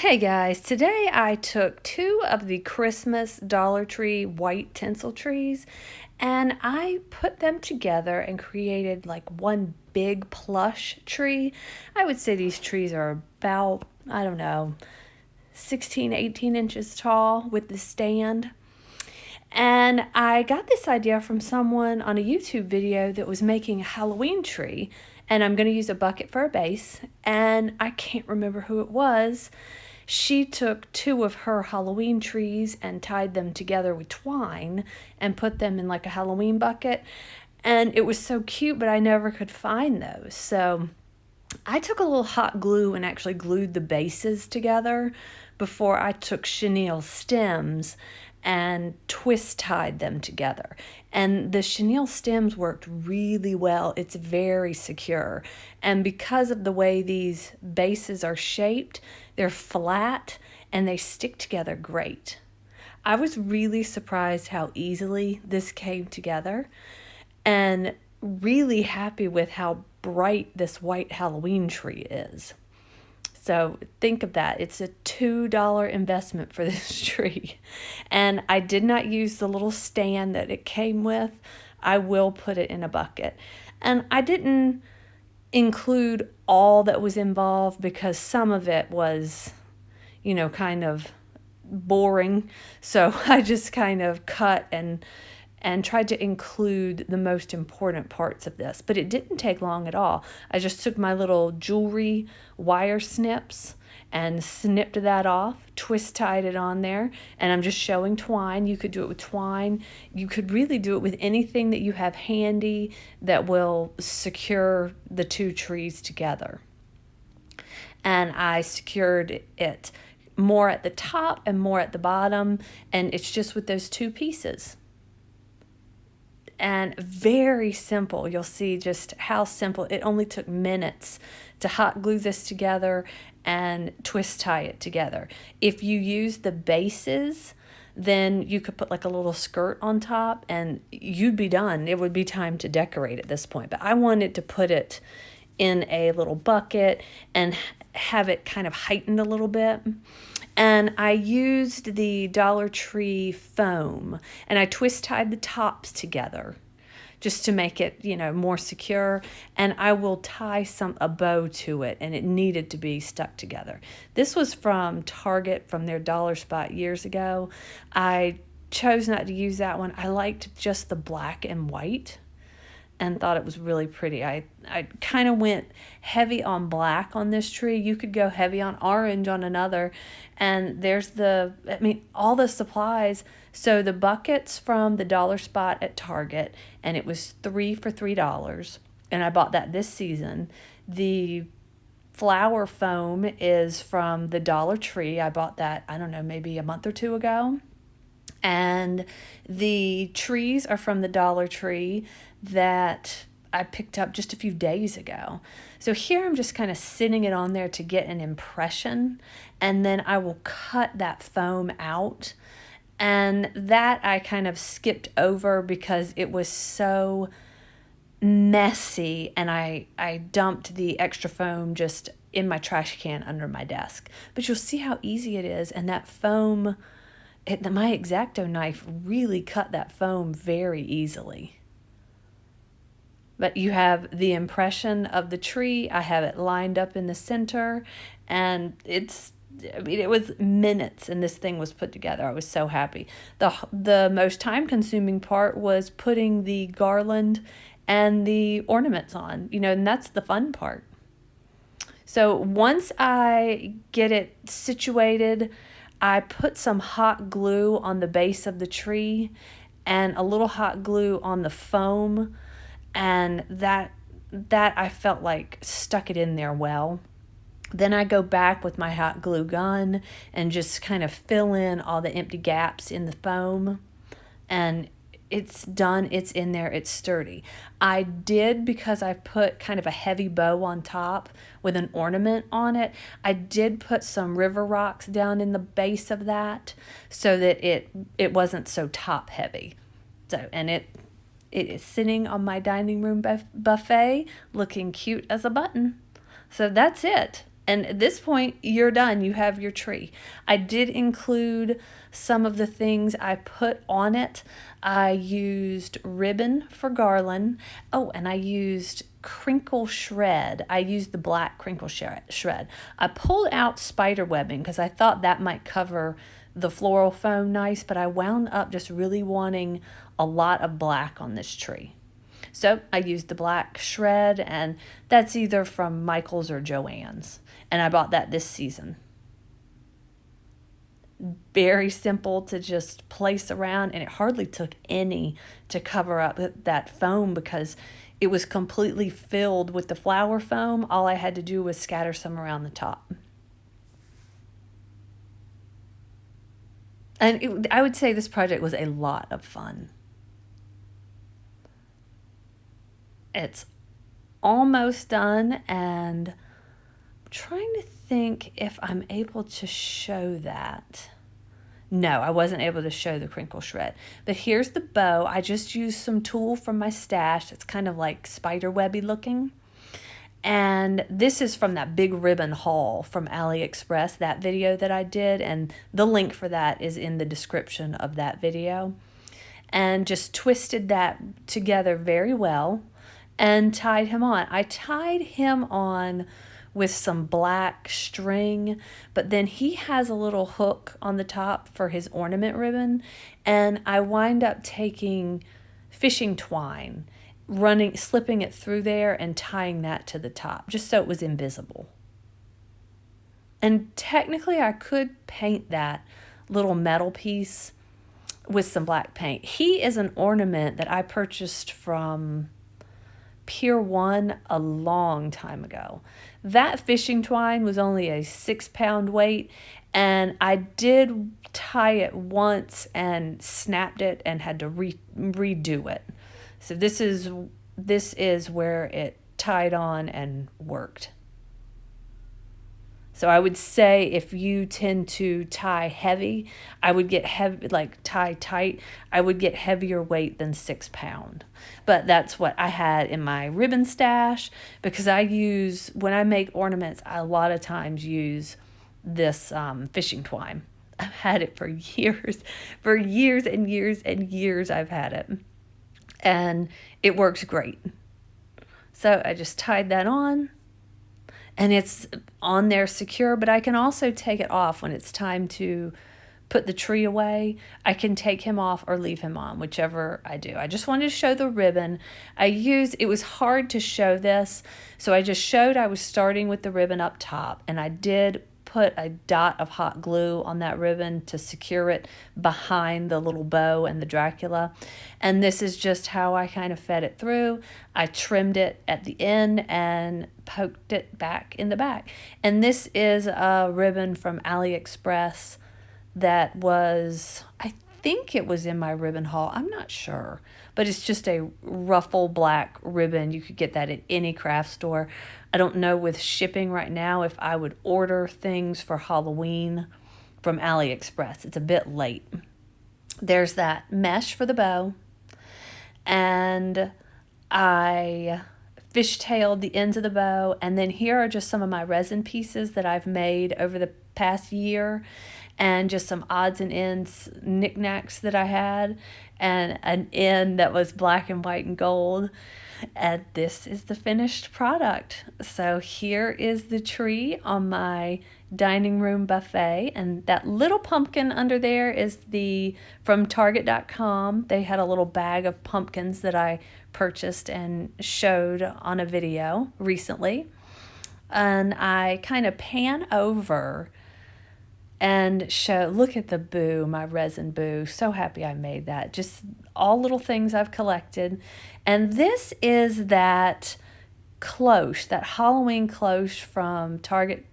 Hey guys, today I took two of the Christmas Dollar Tree white tinsel trees and I put them together and created like one big plush tree. I would say these trees are about, I don't know, 16, 18 inches tall with the stand. And I got this idea from someone on a YouTube video that was making a Halloween tree. And I'm going to use a bucket for a base. And I can't remember who it was. She took two of her Halloween trees and tied them together with twine and put them in like a Halloween bucket. And it was so cute, but I never could find those. So I took a little hot glue and actually glued the bases together before I took chenille stems and twist tied them together. And the chenille stems worked really well. It's very secure. And because of the way these bases are shaped, they're flat and they stick together great. I was really surprised how easily this came together and really happy with how bright this white Halloween tree is. So think of that. It's a $2 investment for this tree. And I did not use the little stand that it came with. I will put it in a bucket. And I didn't include all that was involved because some of it was, kind of boring. So I just kind of cut and tried to include the most important parts of this. But it didn't take long at all. I just took my little jewelry wire snips and snipped that off, twist tied it on there, and I'm just showing twine. You could do it with twine. You could really do it with anything that you have handy that will secure the two trees together. And I secured it more at the top and more at the bottom, and it's just with those two pieces. And very simple. You'll see just how simple. It only took minutes to hot glue this together and twist tie it together. If you use the bases, then you could put like a little skirt on top and you'd be done. It would be time to decorate at this point. But I wanted to put it in a little bucket and have it kind of heightened a little bit. And I used the Dollar Tree foam and I twist tied the tops together just to make it, more secure. And I will tie a bow to it, and it needed to be stuck together. This was from Target, from their Dollar Spot years ago. I chose not to use that one. I liked just the black and white and thought it was really pretty. I kind of went heavy on black on this tree. You could go heavy on orange on another. And there's all the supplies. So the buckets from the Dollar Spot at Target, and it was 3 for $3. And I bought that this season. The flower foam is from the Dollar Tree. I bought that, I don't know, maybe a month or two ago. And the trees are from the Dollar Tree that I picked up just a few days ago. So here I'm just kind of sitting it on there to get an impression, and then I will cut that foam out. And that I kind of skipped over because it was so messy, and I dumped the extra foam just in my trash can under my desk. But you'll see how easy it is, and that foam, my X-Acto knife really cut that foam very easily. But you have the impression of the tree. I have it lined up in the center, and it was minutes and this thing was put together. I was so happy. The most time-consuming part was putting the garland and the ornaments on, and that's the fun part. So once I get it situated, I put some hot glue on the base of the tree and a little hot glue on the foam, and that I felt like stuck it in there well. Then I go back with my hot glue gun and just kind of fill in all the empty gaps in the foam, and it's done. It's in there. It's sturdy. I did, because I put kind of a heavy bow on top with an ornament on it, I did put some river rocks down in the base of that so that it wasn't so top heavy. So, and it is sitting on my dining room buffet looking cute as a button. So that's it. And at this point, you're done. You have your tree. I did include some of the things I put on it. I used ribbon for garland. Oh, and I used crinkle shred. I used the black crinkle shred. I pulled out spider webbing because I thought that might cover the floral foam nice, but I wound up just really wanting a lot of black on this tree. So I used the black shred, and that's either from Michael's or Joann's. And I bought that this season. Very simple to just place around, and it hardly took any to cover up that foam because it was completely filled with the flower foam. All I had to do was scatter some around the top. And I would say this project was a lot of fun. It's almost done, and I'm trying to think if I'm able to show that. No, I wasn't able to show the crinkle shred. But here's the bow. I just used some tulle from my stash. It's kind of like spider webby looking. And this is from that big ribbon haul from AliExpress, that video that I did. And the link for that is in the description of that video. And just twisted that together very well and tied him on. I tied him on with some black string, but then he has a little hook on the top for his ornament ribbon, and I wind up taking fishing twine, slipping it through there and tying that to the top just so it was invisible. And technically I could paint that little metal piece with some black paint. He is an ornament that I purchased from Pier 1 a long time ago. That fishing twine was only a 6-pound weight, and I did tie it once and snapped it and had to redo it. So this is where it tied on and worked. So I would say if you tend to tie heavy, I would get heavy, like tie tight, I would get heavier weight than 6 pound. But that's what I had in my ribbon stash, because when I make ornaments, I a lot of times use this fishing twine. I've had it for years and years and years I've had it. And it works great. So I just tied that on. And it's on there secure, but I can also take it off when it's time to put the tree away. I can take him off or leave him on, whichever I do. I just wanted to show the ribbon. It was hard to show this, so I just showed I was starting with the ribbon up top, and I did put a dot of hot glue on that ribbon to secure it behind the little bow and the Dracula. And this is just how I kind of fed it through. I trimmed it at the end and poked it back in the back. And this is a ribbon from AliExpress that was, I think it was in my ribbon haul. I'm not sure, but it's just a ruffle black ribbon. You could get that at any craft store. I don't know with shipping right now if I would order things for Halloween from AliExpress. It's a bit late. There's that mesh for the bow, and I fishtailed the ends of the bow, and then here are just some of my resin pieces that I've made over the past year, and just some odds and ends knickknacks that I had, and an end that was black and white and gold. And this is the finished product. So here is the tree on my dining room buffet, and that little pumpkin under there is from Target.com. They had a little bag of pumpkins that I purchased and showed on a video recently. And I kind of pan over and look at the boo, my resin boo. So happy I made that. Just all little things I've collected. And this is that cloche, that Halloween cloche from Target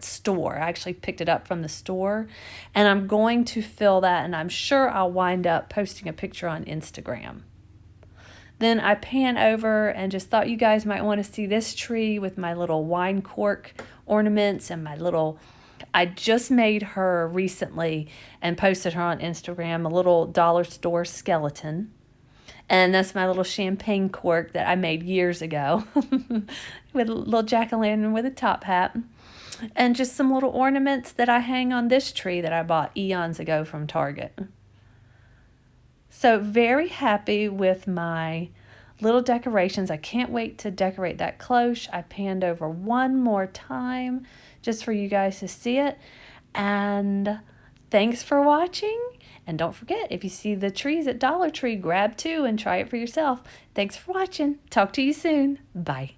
store. I actually picked it up from the store, and I'm going to fill that, and I'm sure I'll wind up posting a picture on Instagram. Then I pan over and just thought you guys might want to see this tree with my little wine cork ornaments and I just made her recently and posted her on Instagram, a little dollar store skeleton. And that's my little champagne cork that I made years ago with a little jack-o'-lantern with a top hat. And just some little ornaments that I hang on this tree that I bought eons ago from Target. So very happy with my little decorations. I can't wait to decorate that cloche. I panned over one more time just for you guys to see it. And thanks for watching. And don't forget, if you see the trees at Dollar Tree, grab two and try it for yourself. Thanks for watching. Talk to you soon. Bye.